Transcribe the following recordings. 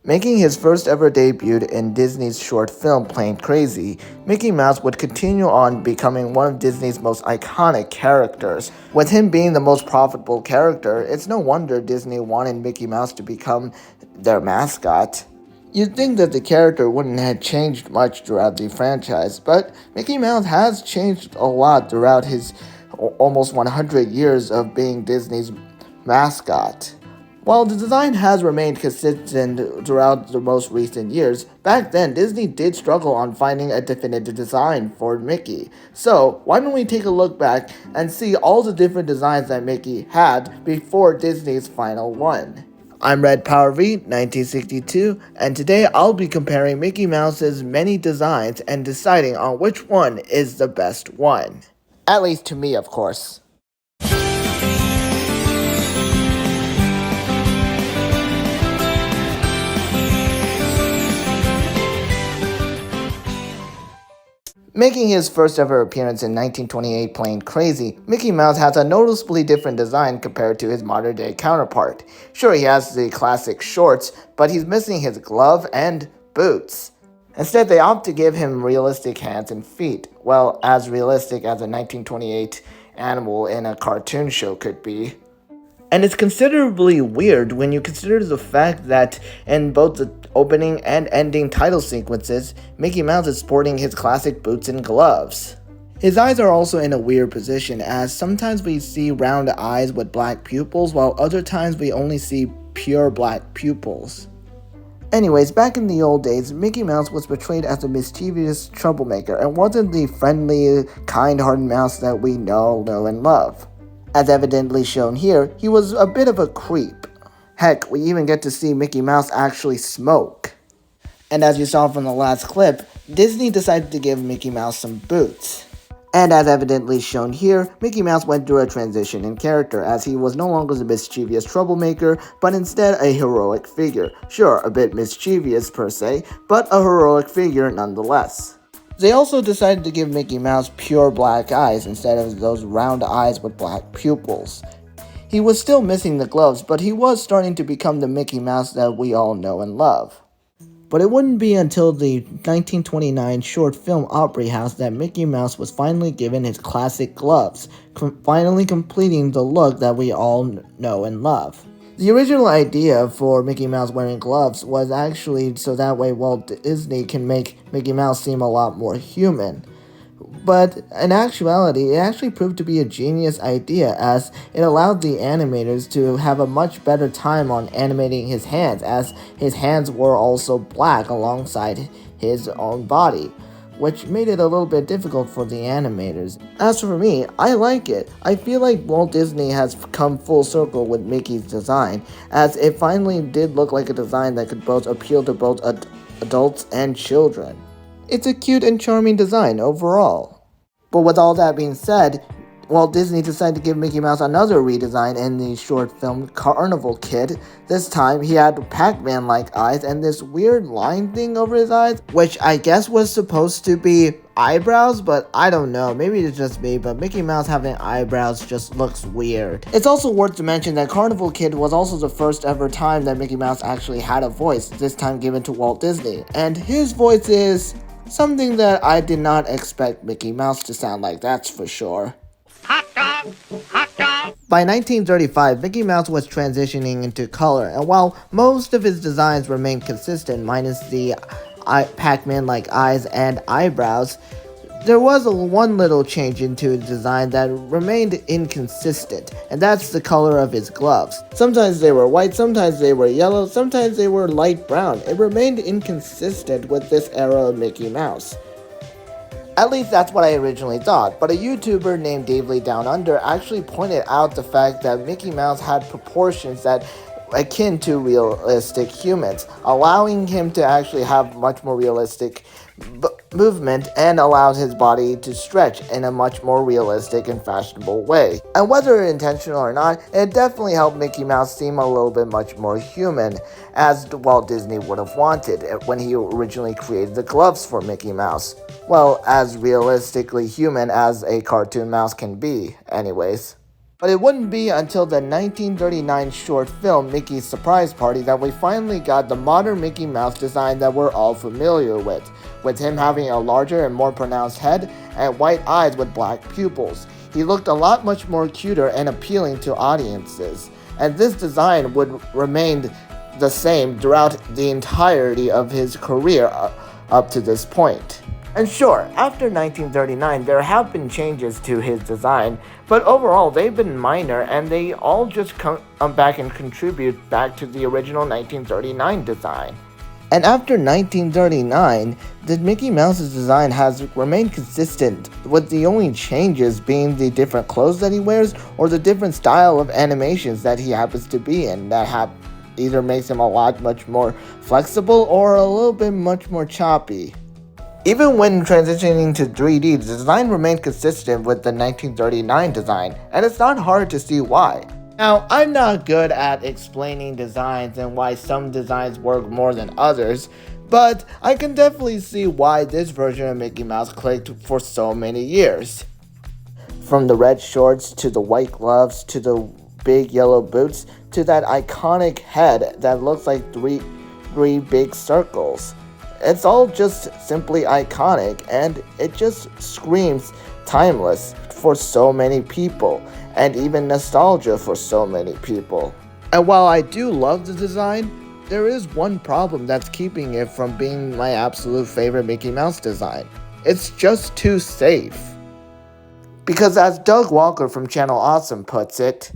Making his first ever debut in Disney's short film Plain Crazy, Mickey Mouse would continue on becoming one of Disney's most iconic characters. With him being the most profitable character, it's no wonder Disney wanted Mickey Mouse to become their mascot. You'd think that the character wouldn't have changed much throughout the franchise, but Mickey Mouse has changed a lot throughout his almost 100 years of being Disney's mascot. While the design has remained consistent throughout the most recent years, back then Disney did struggle on finding a definitive design for Mickey. So, why don't we take a look back and see all the different designs that Mickey had before Disney's final one. I'm Red Power V, 1962, and today I'll be comparing Mickey Mouse's many designs and deciding on which one is the best one. At least to me, of course. Making his first ever appearance in 1928 Plain Crazy, Mickey Mouse has a noticeably different design compared to his modern-day counterpart. Sure, he has the classic shorts, but he's missing his glove and boots. Instead, they opt to give him realistic hands and feet. Well, as realistic as a 1928 animal in a cartoon show could be. And it's considerably weird when you consider the fact that in both the opening and ending title sequences, Mickey Mouse is sporting his classic boots and gloves. His eyes are also in a weird position, as sometimes we see round eyes with black pupils, while other times we only see pure black pupils. Anyways, back in the old days, Mickey Mouse was portrayed as a mischievous troublemaker and wasn't the friendly, kind-hearted mouse that we know and love. As evidently shown here, he was a bit of a creep. Heck, we even get to see Mickey Mouse actually smoke. And as you saw from the last clip, Disney decided to give Mickey Mouse some boots. And as evidently shown here, Mickey Mouse went through a transition in character, as he was no longer the mischievous troublemaker, but instead a heroic figure. Sure, a bit mischievous per se, but a heroic figure nonetheless. They also decided to give Mickey Mouse pure black eyes instead of those round eyes with black pupils. He was still missing the gloves, but he was starting to become the Mickey Mouse that we all know and love. But it wouldn't be until the 1929 short film Opry House that Mickey Mouse was finally given his classic gloves, finally completing the look that we all know and love. The original idea for Mickey Mouse wearing gloves was actually so that way Walt Disney can make Mickey Mouse seem a lot more human. But in actuality, it actually proved to be a genius idea, as it allowed the animators to have a much better time on animating his hands, as his hands were also black alongside his own body, which made it a little bit difficult for the animators. As for me, I like it. I feel like Walt Disney has come full circle with Mickey's design, as it finally did look like a design that could both appeal to both adults and children. It's a cute and charming design overall. But with all that being said, Walt Disney decided to give Mickey Mouse another redesign in the short film Carnival Kid. This time, he had Pac-Man-like eyes and this weird line thing over his eyes, which I guess was supposed to be eyebrows, but I don't know, maybe it's just me, but Mickey Mouse having eyebrows just looks weird. It's also worth to mention that Carnival Kid was also the first ever time that Mickey Mouse actually had a voice, this time given to Walt Disney, and his voice is something that I did not expect Mickey Mouse to sound like, that's for sure. Hot dog! Hot dog! By 1935, Mickey Mouse was transitioning into color, and while most of his designs remained consistent, minus the Pac-Man-like eyes and eyebrows, there was one little change into his design that remained inconsistent, and that's the color of his gloves. Sometimes they were white, sometimes they were yellow, sometimes they were light brown. It remained inconsistent with this era of Mickey Mouse. At least that's what I originally thought, but a YouTuber named Dave Lee Down Under actually pointed out the fact that Mickey Mouse had proportions that akin to realistic humans, allowing him to actually have much more realistic movement and allowed his body to stretch in a much more realistic and fashionable way. And whether intentional or not, it definitely helped Mickey Mouse seem a little bit much more human, as Walt Disney would have wanted when he originally created the gloves for Mickey Mouse. Well, as realistically human as a cartoon mouse can be, anyways. But it wouldn't be until the 1939 short film Mickey's Surprise Party that we finally got the modern Mickey Mouse design that we're all familiar with him having a larger and more pronounced head and white eyes with black pupils. He looked a lot much more cuter and appealing to audiences, and this design would remain the same throughout the entirety of his career up to this point. And sure, after 1939, there have been changes to his design, but overall they've been minor and they all just come back and contribute back to the original 1939 design. And after 1939, the Mickey Mouse's design has remained consistent, with the only changes being the different clothes that he wears or the different style of animations that he happens to be in that either makes him a lot much more flexible or a little bit much more choppy. Even when transitioning to 3D, the design remained consistent with the 1939 design, and it's not hard to see why. Now, I'm not good at explaining designs and why some designs work more than others, but I can definitely see why this version of Mickey Mouse clicked for so many years. From the red shorts, to the white gloves, to the big yellow boots, to that iconic head that looks like three big circles. It's all just simply iconic, and it just screams timeless for so many people, and even nostalgia for so many people. And while I do love the design, there is one problem that's keeping it from being my absolute favorite Mickey Mouse design. It's just too safe. Because as Doug Walker from Channel Awesome puts it,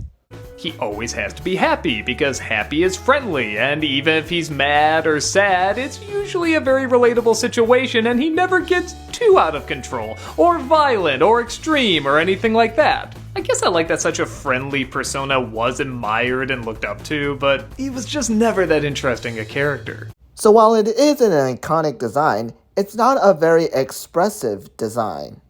he always has to be happy because happy is friendly, and even if he's mad or sad, it's usually a very relatable situation and he never gets too out of control, or violent, or extreme, or anything like that. I guess I like that such a friendly persona was admired and looked up to, but he was just never that interesting a character. So while it is an iconic design, it's not a very expressive design.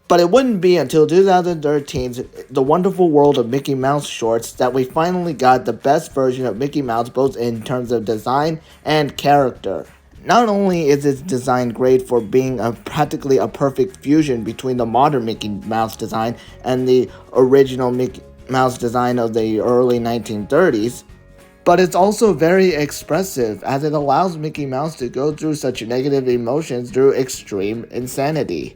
But it wouldn't be until 2013's The Wonderful World of Mickey Mouse shorts that we finally got the best version of Mickey Mouse both in terms of design and character. Not only is its design great for being practically a perfect fusion between the modern Mickey Mouse design and the original Mickey Mouse design of the early 1930s, but it's also very expressive as it allows Mickey Mouse to go through such negative emotions through extreme insanity.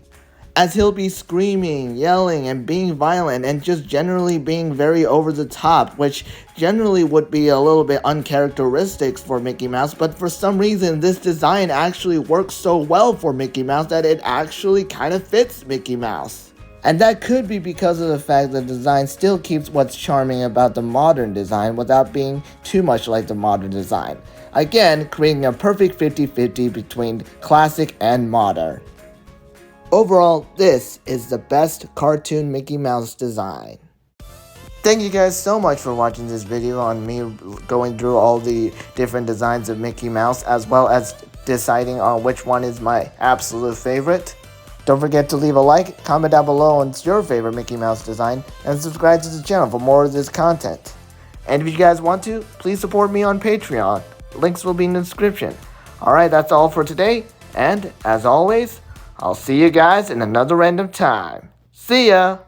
As he'll be screaming, yelling, and being violent, and just generally being very over the top, which generally would be a little bit uncharacteristic for Mickey Mouse, but for some reason this design actually works so well for Mickey Mouse that it actually kind of fits Mickey Mouse. And that could be because of the fact that the design still keeps what's charming about the modern design without being too much like the modern design. Again, creating a perfect 50-50 between classic and modern. Overall, this is the best cartoon Mickey Mouse design. Thank you guys so much for watching this video on me going through all the different designs of Mickey Mouse, as well as deciding on which one is my absolute favorite. Don't forget to leave a like, comment down below on your favorite Mickey Mouse design, and subscribe to the channel for more of this content. And if you guys want to, please support me on Patreon. Links will be in the description. Alright, that's all for today, and as always, I'll see you guys in another random time. See ya!